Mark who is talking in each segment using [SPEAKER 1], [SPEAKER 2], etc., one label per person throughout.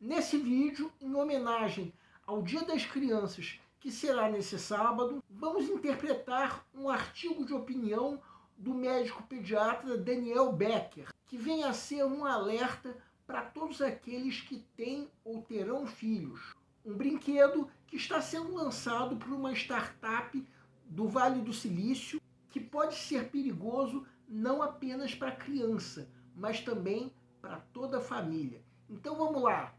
[SPEAKER 1] Nesse vídeo, em homenagem ao Dia das Crianças, que será nesse sábado, vamos interpretar um artigo de opinião do médico pediatra Daniel Becker, que vem a ser um alerta para todos aqueles que têm ou terão filhos. Um brinquedo que está sendo lançado por uma startup do Vale do Silício, que pode ser perigoso não apenas para a criança, mas também para toda a família. Então vamos lá!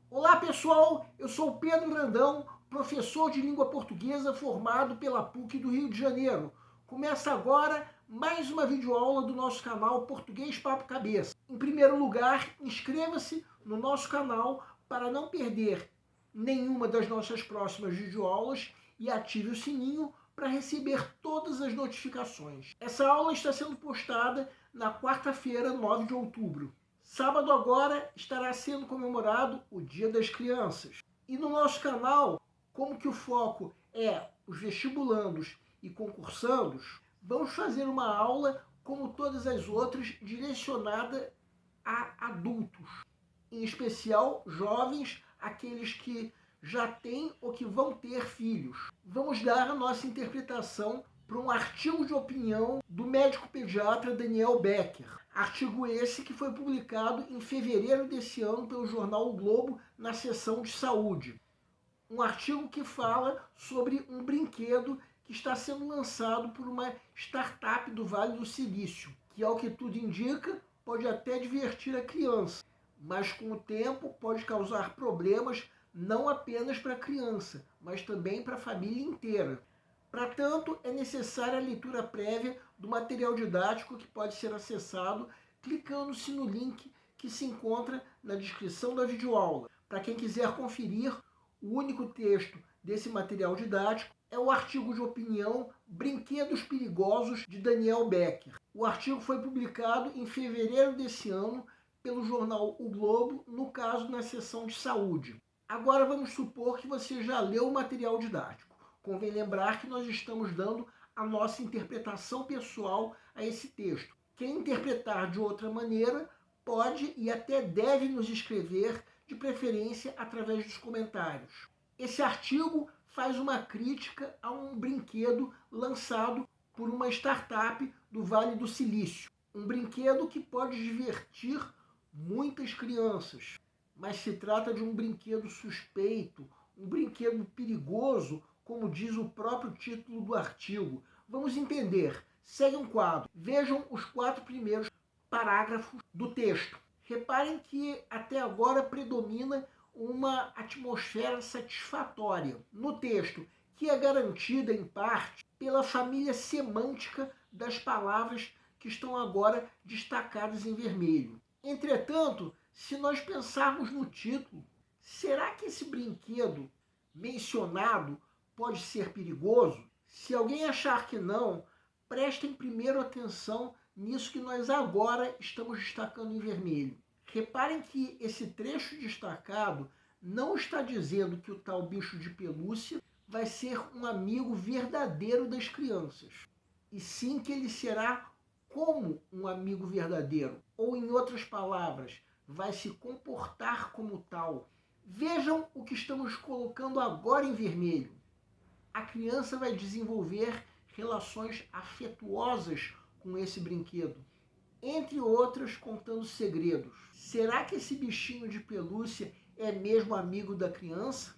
[SPEAKER 1] Olá pessoal, eu sou o Pedro Brandão, professor de língua portuguesa formado pela PUC do Rio de Janeiro. Começa agora mais uma videoaula do nosso canal Português Papo Cabeça. Em primeiro lugar, inscreva-se no nosso canal para não perder nenhuma das nossas próximas videoaulas e ative o sininho para receber todas as notificações. Essa aula está sendo postada na quarta-feira, 9 de outubro. Sábado agora estará sendo comemorado o Dia das Crianças. E no nosso canal, como que o foco é os vestibulandos e concursandos, vamos fazer uma aula, como todas as outras, direcionada a adultos. Em especial, jovens, aqueles que já têm ou que vão ter filhos. Vamos dar a nossa interpretação para um artigo de opinião do médico pediatra Daniel Becker. Artigo esse que foi publicado em fevereiro desse ano pelo jornal O Globo, na seção de saúde. Um artigo que fala sobre um brinquedo que está sendo lançado por uma startup do Vale do Silício, que, ao que tudo indica, pode até divertir a criança, mas com o tempo pode causar problemas não apenas para a criança, mas também para a família inteira. Para tanto, é necessária a leitura prévia do material didático que pode ser acessado clicando-se no link que se encontra na descrição da videoaula. Para quem quiser conferir, o único texto desse material didático é o artigo de opinião Brinquedos Perigosos, de Daniel Becker. O artigo foi publicado em fevereiro desse ano pelo jornal O Globo, no caso na seção de saúde. Agora vamos supor que você já leu o material didático. Convém lembrar que nós estamos dando a nossa interpretação pessoal a esse texto. Quem interpretar de outra maneira pode e até deve nos escrever, de preferência através dos comentários. Esse artigo faz uma crítica a um brinquedo lançado por uma startup do Vale do Silício. Um brinquedo que pode divertir muitas crianças, mas se trata de um brinquedo suspeito, um brinquedo perigoso, como diz o próprio título do artigo. Vamos entender. Segue um quadro. Vejam os 4 primeiros parágrafos do texto. Reparem que até agora predomina uma atmosfera satisfatória no texto, que é garantida em parte pela família semântica das palavras que estão agora destacadas em vermelho. Entretanto, se nós pensarmos no título, será que esse brinquedo mencionado pode ser perigoso? Se alguém achar que não, prestem primeiro atenção nisso que nós agora estamos destacando em vermelho. Reparem que esse trecho destacado não está dizendo que o tal bicho de pelúcia vai ser um amigo verdadeiro das crianças, e sim que ele será como um amigo verdadeiro, ou em outras palavras, vai se comportar como tal. Vejam o que estamos colocando agora em vermelho. A criança vai desenvolver relações afetuosas com esse brinquedo, entre outras, contando segredos. Será que esse bichinho de pelúcia é mesmo amigo da criança?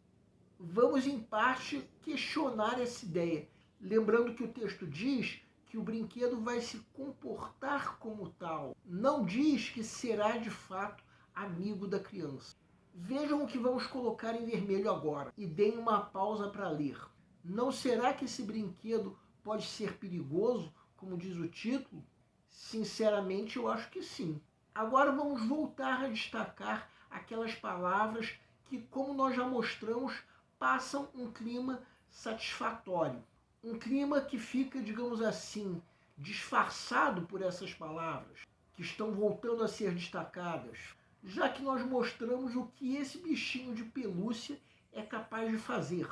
[SPEAKER 1] Vamos, em parte, questionar essa ideia, lembrando que o texto diz que o brinquedo vai se comportar como tal. Não diz que será, de fato, amigo da criança. Vejam o que vamos colocar em vermelho agora e deem uma pausa para ler. Não será que esse brinquedo pode ser perigoso, como diz o título? Sinceramente, eu acho que sim. Agora vamos voltar a destacar aquelas palavras que, como nós já mostramos, passam um clima satisfatório. Um clima que fica, digamos assim, disfarçado por essas palavras, que estão voltando a ser destacadas, já que nós mostramos o que esse bichinho de pelúcia é capaz de fazer.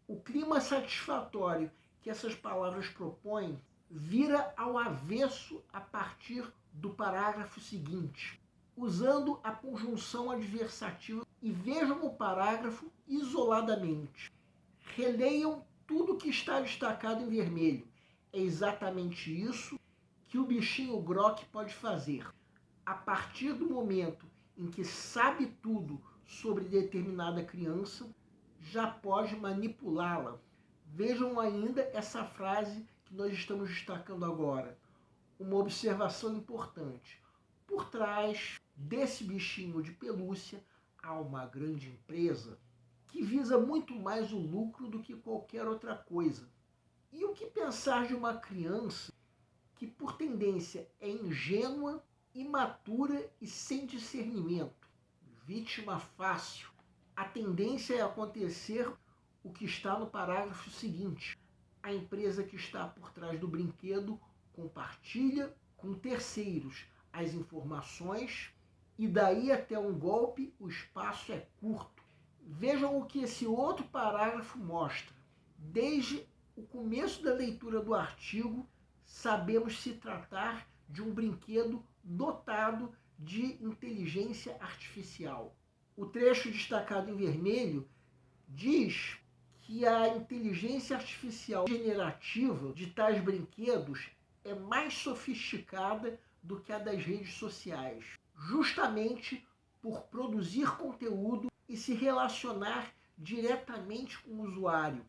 [SPEAKER 1] O clima satisfatório que essas palavras propõem vira ao avesso a partir do parágrafo seguinte, usando a conjunção adversativa, e vejam o parágrafo isoladamente. Releiam tudo que está destacado em vermelho. É exatamente isso que o bichinho Grock pode fazer. A partir do momento em que sabe tudo sobre determinada criança, já pode manipulá-la. Vejam ainda essa frase que nós estamos destacando agora. Uma observação importante. Por trás desse bichinho de pelúcia há uma grande empresa que visa muito mais o lucro do que qualquer outra coisa. E o que pensar de uma criança que, por tendência, é ingênua, imatura e sem discernimento? Vítima fácil. A tendência é acontecer o que está no parágrafo seguinte. A empresa que está por trás do brinquedo compartilha com terceiros as informações e daí até um golpe o espaço é curto. Vejam o que esse outro parágrafo mostra. Desde o começo da leitura do artigo, sabemos se tratar de um brinquedo dotado de inteligência artificial. O trecho destacado em vermelho diz que a inteligência artificial generativa de tais brinquedos é mais sofisticada do que a das redes sociais, justamente por produzir conteúdo e se relacionar diretamente com o usuário,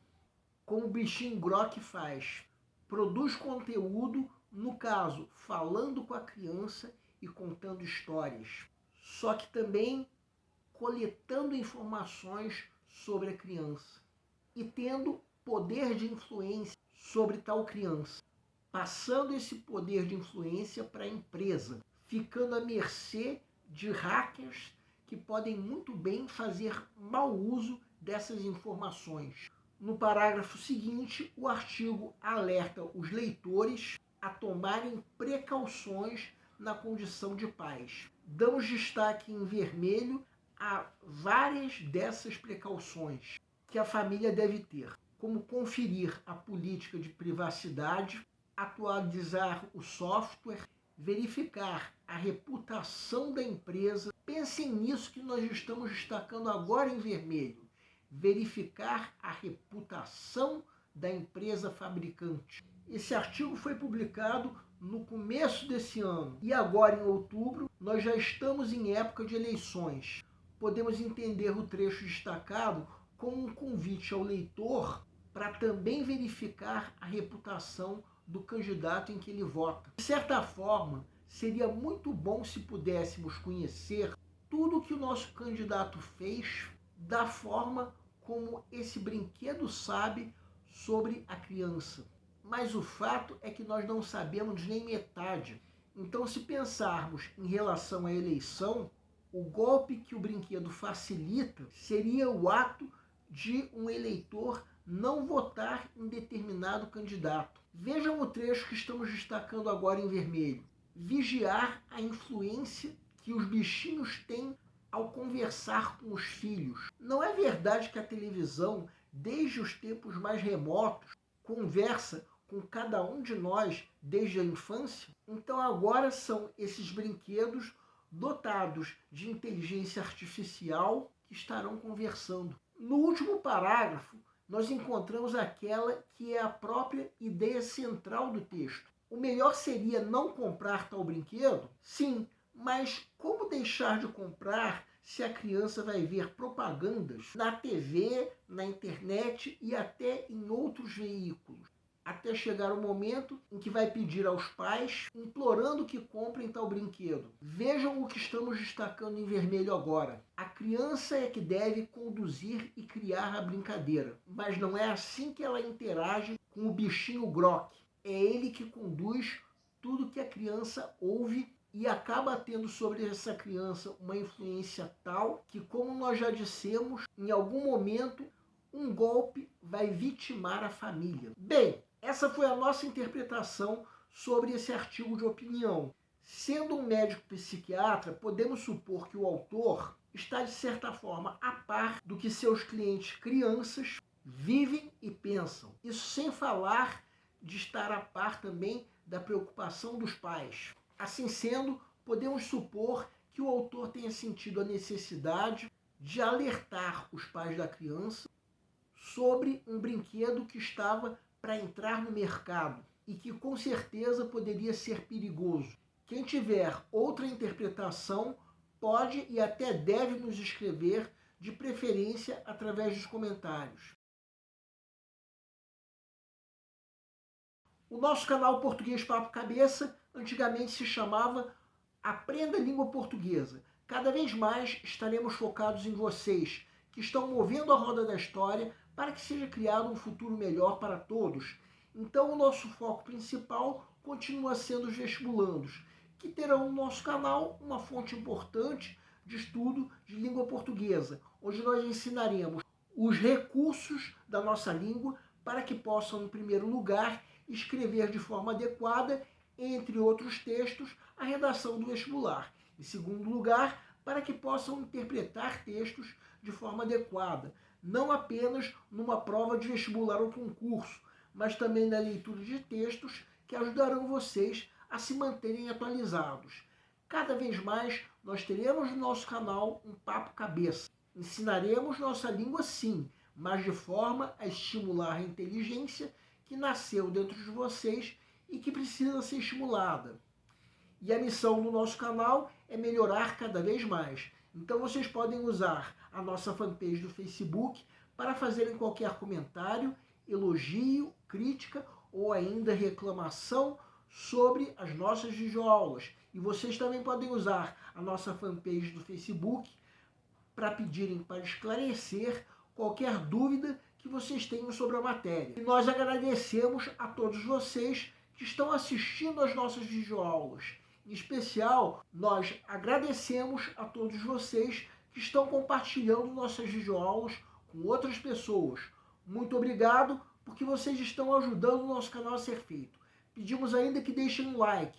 [SPEAKER 1] como o bichinho Grock faz. Produz conteúdo, no caso, falando com a criança e contando histórias, só que também coletando informações sobre a criança e tendo poder de influência sobre tal criança, passando esse poder de influência para a empresa, ficando à mercê de hackers que podem muito bem fazer mau uso dessas informações. No parágrafo seguinte, o artigo alerta os leitores a tomarem precauções na condição de pais. Damos destaque em vermelho a várias dessas precauções que a família deve ter, como conferir a política de privacidade, atualizar o software, verificar a reputação da empresa. Pensem nisso que nós estamos destacando agora em vermelho. Verificar a reputação da empresa fabricante. Esse artigo foi publicado no começo desse ano e agora, em outubro, nós já estamos em época de eleições. Podemos entender o trecho destacado como um convite ao leitor para também verificar a reputação do candidato em que ele vota. De certa forma, seria muito bom se pudéssemos conhecer tudo o que o nosso candidato fez da forma como esse brinquedo sabe sobre a criança. Mas o fato é que nós não sabemos nem metade. Então, se pensarmos em relação à eleição, o golpe que o brinquedo facilita seria o ato de um eleitor não votar em determinado candidato. Vejam o trecho que estamos destacando agora em vermelho. Vigiar a influência que os bichinhos têm ao conversar com os filhos. Não é verdade que a televisão, desde os tempos mais remotos, conversa com cada um de nós desde a infância? Então agora são esses brinquedos dotados de inteligência artificial que estarão conversando. No último parágrafo, nós encontramos aquela que é a própria ideia central do texto. O melhor seria não comprar tal brinquedo? Sim, mas como deixar de comprar se a criança vai ver propagandas na TV, na internet e até em outros veículos? Até chegar o momento em que vai pedir aos pais, implorando que comprem tal brinquedo. Vejam o que estamos destacando em vermelho agora. A criança é que deve conduzir e criar a brincadeira, mas não é assim que ela interage com o bichinho Grock. É ele que conduz tudo que a criança ouve e acaba tendo sobre essa criança uma influência tal que, como nós já dissemos, em algum momento um golpe vai vitimar a família. Bem, essa foi a nossa interpretação sobre esse artigo de opinião. Sendo um médico psiquiatra, podemos supor que o autor está, de certa forma, a par do que seus clientes crianças vivem e pensam. Isso sem falar de estar a par também da preocupação dos pais. Assim sendo, podemos supor que o autor tenha sentido a necessidade de alertar os pais da criança sobre um brinquedo que estava para entrar no mercado e que com certeza poderia ser perigoso. Quem tiver outra interpretação pode e até deve nos escrever, de preferência através dos comentários. O nosso canal Português Papo Cabeça antigamente se chamava Aprenda a Língua Portuguesa. Cada vez mais estaremos focados em vocês, que estão movendo a roda da história para que seja criado um futuro melhor para todos. Então o nosso foco principal continua sendo os vestibulandos, que terão no nosso canal uma fonte importante de estudo de língua portuguesa, onde nós ensinaremos os recursos da nossa língua para que possam, em primeiro lugar, escrever de forma adequada, entre outros textos, a redação do vestibular. Em segundo lugar, para que possam interpretar textos de forma adequada, não apenas numa prova de vestibular ou concurso, mas também na leitura de textos que ajudarão vocês a se manterem atualizados. Cada vez mais nós teremos no nosso canal um papo cabeça. Ensinaremos nossa língua sim, mas de forma a estimular a inteligência que nasceu dentro de vocês e que precisa ser estimulada. E a missão do nosso canal é melhorar cada vez mais. Então vocês podem usar a nossa fanpage do Facebook para fazerem qualquer comentário, elogio, crítica ou ainda reclamação sobre as nossas videoaulas. E vocês também podem usar a nossa fanpage do Facebook para pedirem para esclarecer qualquer dúvida que vocês tenham sobre a matéria. E nós agradecemos a todos vocês que estão assistindo às nossas videoaulas. Em especial, nós agradecemos a todos vocês que estão compartilhando nossas videoaulas com outras pessoas. Muito obrigado, porque vocês estão ajudando o nosso canal a ser feito. Pedimos ainda que deixem um like.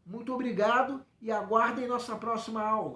[SPEAKER 1] Muito obrigado e aguardem nossa próxima aula.